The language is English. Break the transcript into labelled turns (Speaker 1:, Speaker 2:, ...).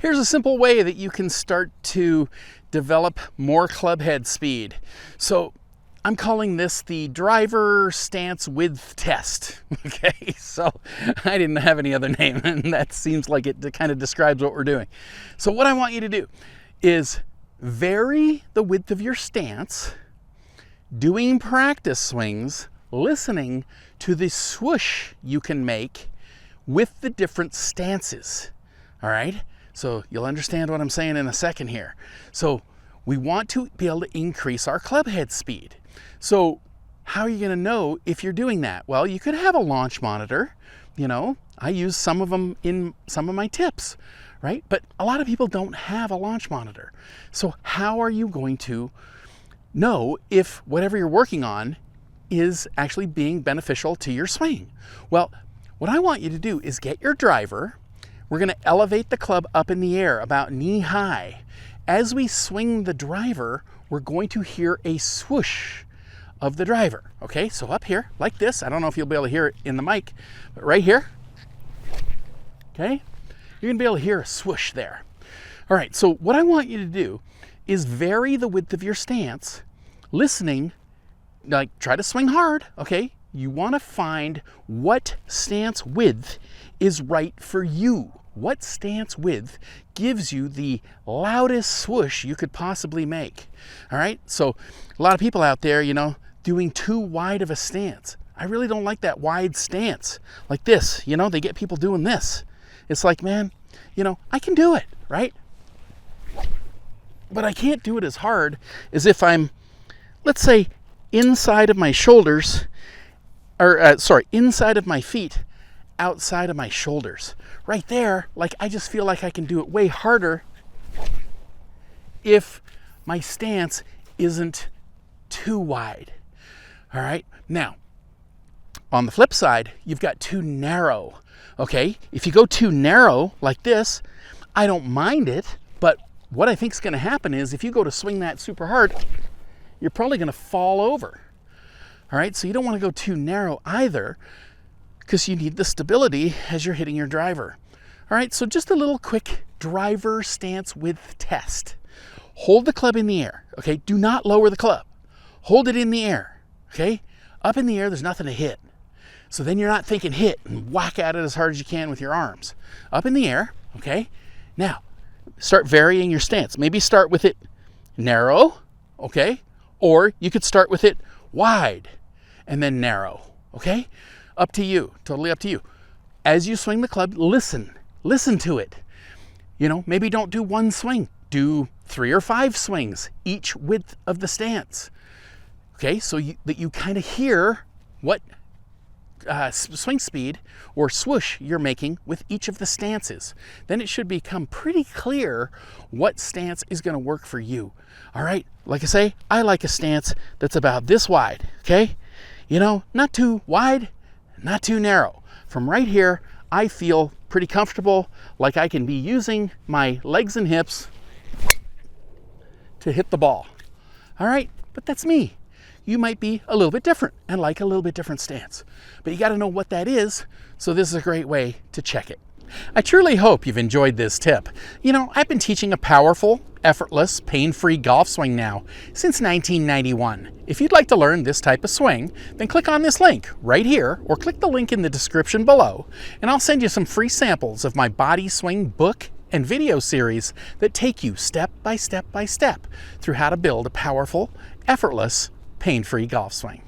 Speaker 1: Here's a simple way that you can start to develop more club head speed. So I'm calling this the driver stance width test. Okay, so I didn't have any other name, and that seems like it kind of describes what we're doing. So what I want you to do is vary the width of your stance, doing practice swings, listening to the swoosh you can make with the different stances. All right, so you'll understand what I'm saying in a second here. So we want to be able to increase our club head speed. So how are you going to know if you're doing that? Well, you could have a launch monitor. You know, I use some of them in some of my tips, right? But a lot of people don't have a launch monitor. So how are you going to know if whatever you're working on is actually being beneficial to your swing? Well, what I want you to do is get your driver. We're going to elevate the club up in the air about knee high. As we swing the driver, we're going to hear a swoosh of the driver. Okay, so up here, like this. I don't know if you'll be able to hear it in the mic, but right here, okay, you're gonna be able to hear a swoosh there. All right, so what I want you to do is vary the width of your stance, listening, like try to swing hard, okay? You wanna find what stance width is right for you. What stance width gives you the loudest swoosh you could possibly make? All right, so a lot of people out there, you know, doing too wide of a stance. I really don't like that wide stance. Like this, you know, they get people doing this. It's like, man, you know, I can do it, right? But I can't do it as hard as if I'm, let's say, inside of my shoulders, or inside of my feet, outside of my shoulders. Right there, like I just feel like I can do it way harder if my stance isn't too wide. All right, now on the flip side, you've got too narrow. Okay, if you go too narrow like this, I don't mind it, but what I think is going to happen is if you go to swing that super hard, you're probably going to fall over. All right, so you don't want to go too narrow either, because you need the stability as you're hitting your driver. All right, so just a little quick driver stance width test. Hold the club in the air, okay? Do not lower the club. Hold it in the air, okay? Up in the air, there's nothing to hit. So then you're not thinking hit and whack at it as hard as you can with your arms. Up in the air, okay? Now, start varying your stance. Maybe start with it narrow, okay? Or you could start with it wide and then narrow, okay? Up to you, totally up to you. As you swing the club, listen to it. You know, maybe don't do one swing, do 3 or 5 swings, each width of the stance. Okay, so that you kind of hear what swing speed or swoosh you're making with each of the stances. Then it should become pretty clear what stance is going to work for you. All right, like I say, I like a stance that's about this wide, okay? You know, not too wide, not too narrow. From right here, I feel pretty comfortable, like I can be using my legs and hips to hit the ball. All right, but that's me. You might be a little bit different and like a little bit different stance, but you got to know what that is. So this is a great way to check it. I truly hope you've enjoyed this tip. You know, I've been teaching a powerful, effortless, pain-free golf swing now since 1991. If you'd like to learn this type of swing, then click on this link right here or click the link in the description below, and I'll send you some free samples of my body swing book and video series that take you step by step by step through how to build a powerful, effortless, pain-free golf swing.